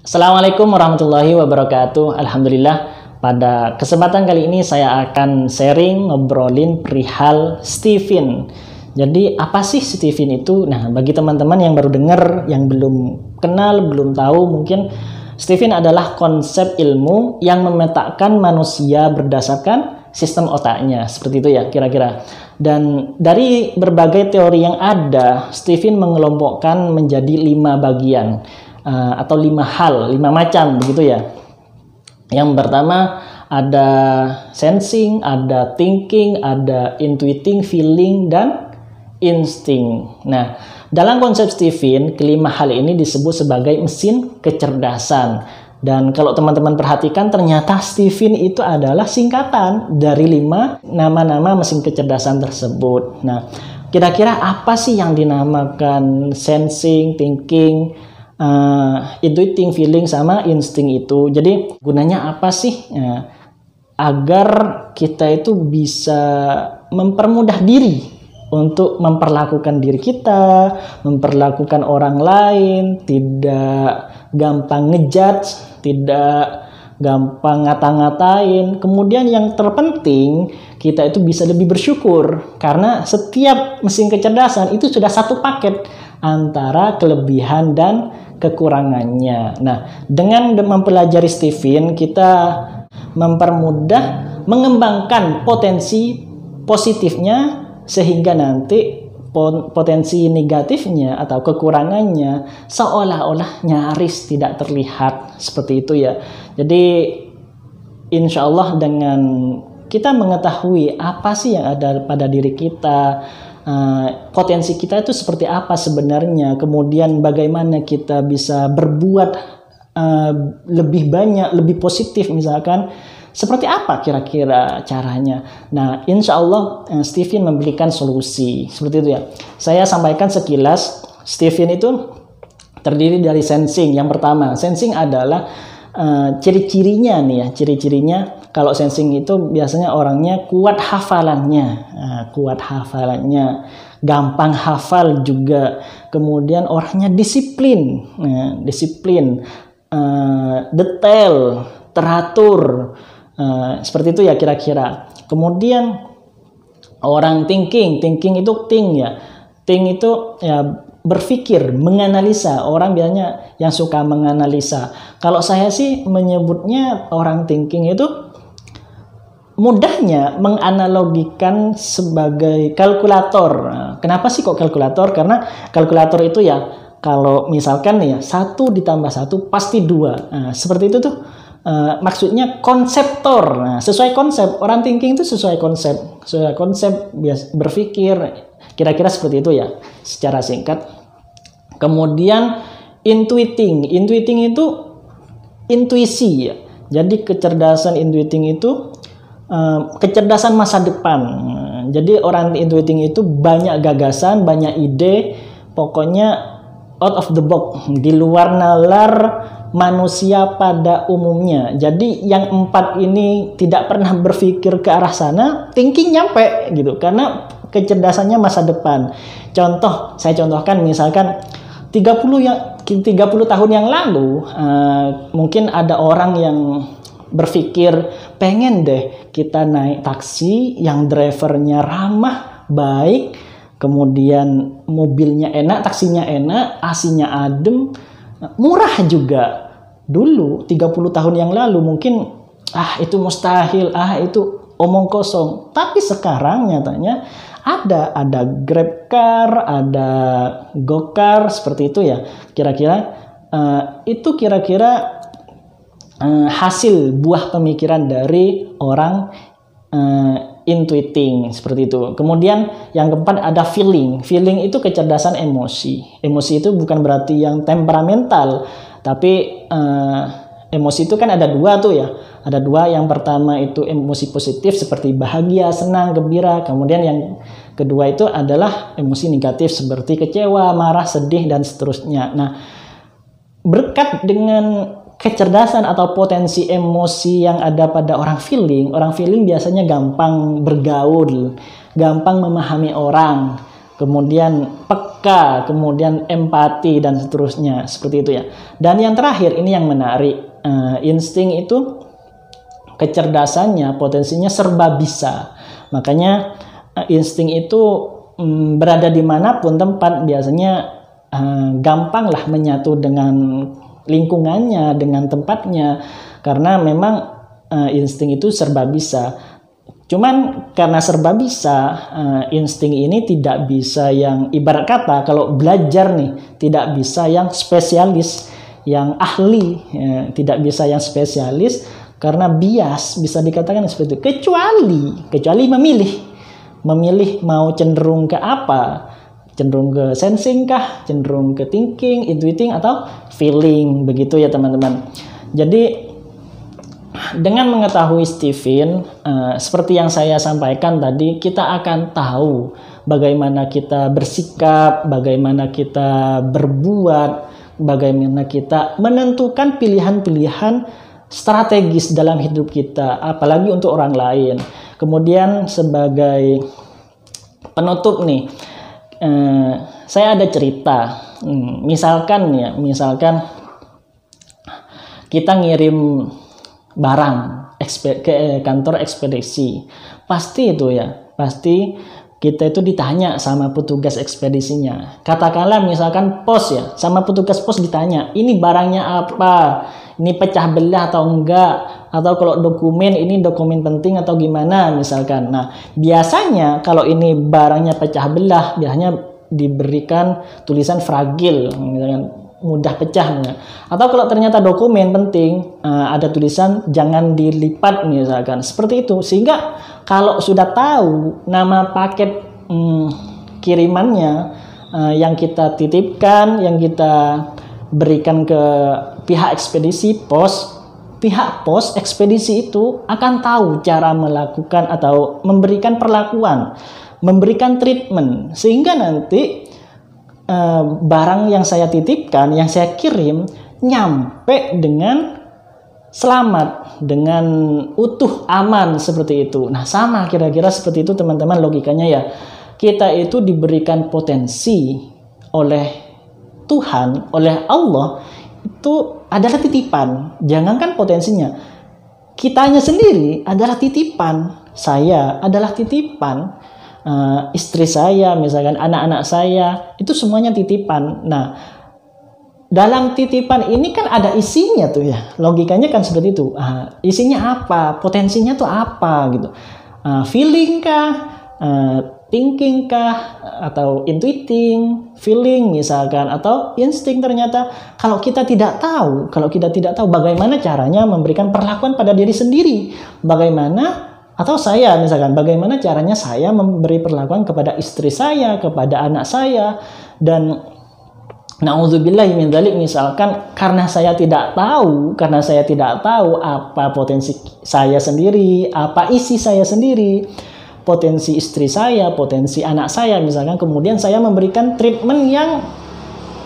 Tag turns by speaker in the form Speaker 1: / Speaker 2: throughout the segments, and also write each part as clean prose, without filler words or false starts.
Speaker 1: Assalamualaikum warahmatullahi wabarakatuh. Alhamdulillah, pada kesempatan kali ini saya akan sharing ngobrolin perihal Stephen. Jadi apa sih Stephen itu? Nah, bagi teman-teman yang baru dengar, yang belum kenal, belum tahu, mungkin Stephen adalah konsep ilmu yang memetakan manusia berdasarkan sistem otaknya. Seperti itu ya kira-kira. Dan dari berbagai teori yang ada, Stephen mengelompokkan menjadi 5 bagian. Atau 5 hal, 5 macam begitu ya. Yang pertama ada sensing, ada thinking, ada intuiting, feeling, dan insting. Nah, dalam konsep Stephen, kelima hal ini disebut sebagai mesin kecerdasan. Dan kalau teman-teman perhatikan, ternyata Stephen itu adalah singkatan dari 5 nama-nama mesin kecerdasan tersebut. Nah, kira-kira apa sih yang dinamakan sensing, thinking, intuiting, feeling, sama insting itu? Jadi gunanya apa sih? Agar kita itu bisa mempermudah diri untuk memperlakukan diri kita, memperlakukan orang lain, tidak gampang ngejudge, tidak gampang ngata-ngatain. Kemudian yang terpenting, kita itu bisa lebih bersyukur karena setiap mesin kecerdasan itu sudah satu paket antara kelebihan dan kekurangannya. Nah, dengan mempelajari Stephen, kita mempermudah mengembangkan potensi positifnya sehingga nanti potensi negatifnya atau kekurangannya seolah-olah nyaris tidak terlihat, seperti itu ya. Jadi insya Allah dengan kita mengetahui apa sih yang ada pada diri kita, potensi kita itu seperti apa sebenarnya, kemudian bagaimana kita bisa berbuat lebih banyak, lebih positif misalkan, seperti apa kira-kira caranya. Nah, insya Allah Stephen memberikan solusi seperti itu ya. Saya sampaikan sekilas. Stephen itu terdiri dari sensing. Yang pertama, sensing adalah ciri-cirinya nih ya. Ciri-cirinya kalau sensing itu biasanya orangnya kuat hafalannya, gampang hafal juga. Kemudian orangnya disiplin, detail, teratur, seperti itu ya kira-kira. Kemudian orang thinking itu think ya. Think itu ya berpikir, menganalisa. Orang biasanya yang suka menganalisa. Kalau saya sih menyebutnya orang thinking itu mudahnya menganalogikan sebagai kalkulator. Kenapa sih kok kalkulator? Karena kalkulator itu ya kalau misalkan ya 1 ditambah 1 pasti 2. Seperti itu tuh. Maksudnya konseptor. Nah, sesuai konsep. Orang thinking itu sesuai konsep berpikir. Kira-kira seperti itu ya secara singkat. Kemudian intuiting itu intuisi ya. Jadi kecerdasan intuiting itu kecerdasan masa depan. Jadi orang intuiting itu banyak gagasan, banyak ide, pokoknya out of the box, di luar nalar manusia pada umumnya. Jadi yang 4 ini tidak pernah berpikir ke arah sana, thinking nyampe gitu, karena kecerdasannya masa depan. Contoh, saya contohkan misalkan 30 tahun yang lalu, mungkin ada orang yang berpikir pengen deh kita naik taksi yang drivernya ramah, baik, kemudian mobilnya enak, taksinya enak, AC-nya adem, murah juga. Dulu 30 tahun yang lalu mungkin itu mustahil, itu omong kosong. Tapi sekarang nyatanya ada GrabCar, ada GoCar, seperti itu ya. Kira-kira hasil buah pemikiran dari orang intuiting, seperti itu. Kemudian yang keempat ada feeling. Feeling itu kecerdasan emosi. Emosi itu bukan berarti yang temperamental, tapi emosi itu kan ada 2 tuh ya. Ada 2. Yang pertama itu emosi positif seperti bahagia, senang, gembira. Kemudian yang kedua itu adalah emosi negatif seperti kecewa, marah, sedih, dan seterusnya. Nah, berkat dengan kecerdasan atau potensi emosi yang ada pada orang feeling biasanya gampang bergaul, gampang memahami orang, kemudian peka peka, kemudian empati dan seterusnya, seperti itu ya. Dan yang terakhir ini yang menarik, insting itu kecerdasannya, potensinya serba bisa. Makanya insting itu berada dimanapun tempat biasanya gampang lah menyatu dengan lingkungannya, dengan tempatnya, karena memang insting itu serba bisa. Cuman karena serba bisa, insting ini tidak bisa yang ibarat kata kalau belajar nih, tidak bisa yang spesialis, yang ahli, ya, tidak bisa yang spesialis karena bias, bisa dikatakan seperti itu. Kecuali memilih mau cenderung ke apa, cenderung ke sensing kah, cenderung ke thinking, intuiting, atau feeling, begitu ya teman-teman. Jadi dengan mengetahui Stephen, seperti yang saya sampaikan tadi, kita akan tahu bagaimana kita bersikap, bagaimana kita berbuat, bagaimana kita menentukan pilihan-pilihan strategis dalam hidup kita, apalagi untuk orang lain. Kemudian sebagai penutup nih, saya ada cerita. Misalkan kita ngirim barang ke kantor ekspedisi, pasti kita itu ditanya sama petugas ekspedisinya. Katakanlah misalkan pos ya, sama petugas pos ditanya, ini barangnya apa, ini pecah belah atau enggak, atau kalau dokumen, ini dokumen penting atau gimana misalkan. Nah biasanya kalau ini barangnya pecah belah, biasanya diberikan tulisan fragil, misalkan mudah pecah. Atau kalau ternyata dokumen penting, ada tulisan jangan dilipat misalkan, seperti itu. Sehingga kalau sudah tahu nama paket kirimannya, yang kita titipkan, yang kita berikan ke pihak ekspedisi pihak pos ekspedisi itu akan tahu cara melakukan atau memberikan perlakuan, memberikan treatment, sehingga nanti barang yang saya titipkan, yang saya kirim, nyampe dengan selamat, dengan utuh, aman, seperti itu. Nah sama kira-kira seperti itu teman-teman logikanya ya. Kita itu diberikan potensi oleh Tuhan, oleh Allah, itu adalah titipan. Jangankan potensinya, kitanya sendiri adalah titipan. Saya adalah titipan. Istri saya, misalkan anak-anak saya, itu semuanya titipan. Nah, dalam titipan ini kan ada isinya tuh ya, logikanya kan seperti itu. Isinya apa, potensinya tuh apa gitu, feeling kah, thinking kah, atau intuiting, feeling misalkan, atau insting. Ternyata kalau kita tidak tahu bagaimana caranya memberikan perlakuan pada diri sendiri, atau saya misalkan, bagaimana caranya saya memberi perlakuan kepada istri saya, kepada anak saya, dan na'udzubillahi min dzalik, misalkan karena saya tidak tahu apa potensi saya sendiri, apa isi saya sendiri, potensi istri saya, potensi anak saya misalkan, kemudian saya memberikan treatment yang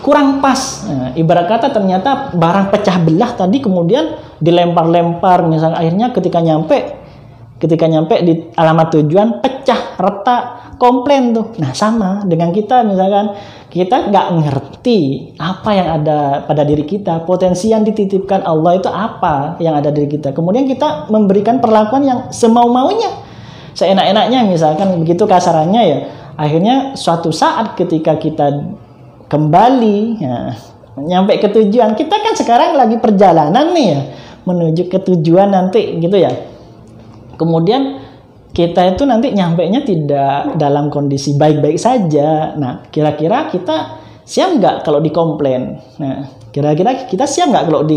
Speaker 1: kurang pas. Nah, ibarat kata ternyata barang pecah belah tadi kemudian dilempar-lempar, misalkan akhirnya ketika nyampe di alamat tujuan pecah, retak, komplain tuh. Nah sama dengan kita, misalkan kita nggak ngerti apa yang ada pada diri kita, potensi yang dititipkan Allah itu apa yang ada di diri kita, kemudian kita memberikan perlakuan yang semau-maunya, seenak-enaknya misalkan, begitu kasarannya ya. Akhirnya suatu saat ketika kita kembali ya, nyampe ke tujuan, kita kan sekarang lagi perjalanan nih ya, menuju ke tujuan nanti gitu ya. Kemudian kita itu nanti nyampainya tidak dalam kondisi baik-baik saja. Nah, kira-kira kita siap nggak kalau dikomplain? Nah, kira-kira kita siap nggak kalau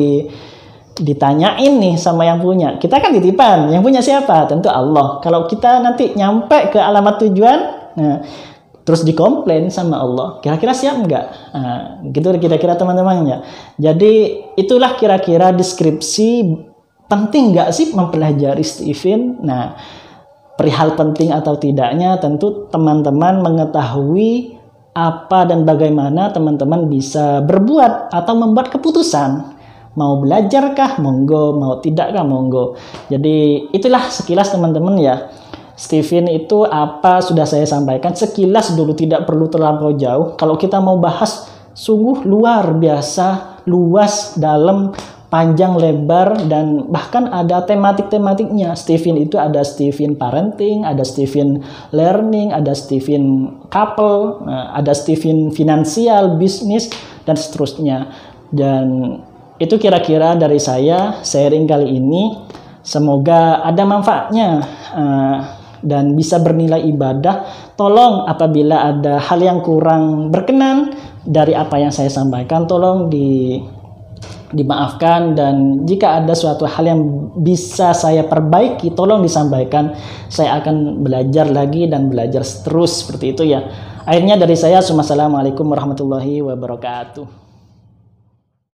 Speaker 1: ditanyain nih sama yang punya? Kita kan titipan, yang punya siapa? Tentu Allah. Kalau kita nanti nyampe ke alamat tujuan, nah, terus dikomplain sama Allah, kira-kira siap nggak? Nah, gitu kira-kira teman-teman ya. Jadi itulah kira-kira deskripsi. Penting nggak sih mempelajari Stephen? Nah, perihal penting atau tidaknya tentu teman-teman mengetahui apa dan bagaimana teman-teman bisa berbuat atau membuat keputusan. Mau belajar kah? Monggo. Mau tidak kah? Monggo. Jadi itulah sekilas teman-teman ya. Steven itu apa sudah saya sampaikan sekilas dulu, tidak perlu terlampau jauh. Kalau kita mau bahas sungguh luar biasa, luas, dalam, panjang, lebar, dan bahkan ada tematik-tematiknya. Steven itu ada Steven parenting, ada Steven learning, ada Steven couple, ada Steven finansial, bisnis, dan seterusnya. Dan itu kira-kira dari saya sharing kali ini. Semoga ada manfaatnya dan bisa bernilai ibadah. Tolong apabila ada hal yang kurang berkenan dari apa yang saya sampaikan, tolong dimaafkan, dan jika ada suatu hal yang bisa saya perbaiki, tolong disampaikan. Saya akan belajar lagi dan belajar terus seperti itu ya. Akhirnya dari saya, assalamualaikum warahmatullahi wabarakatuh.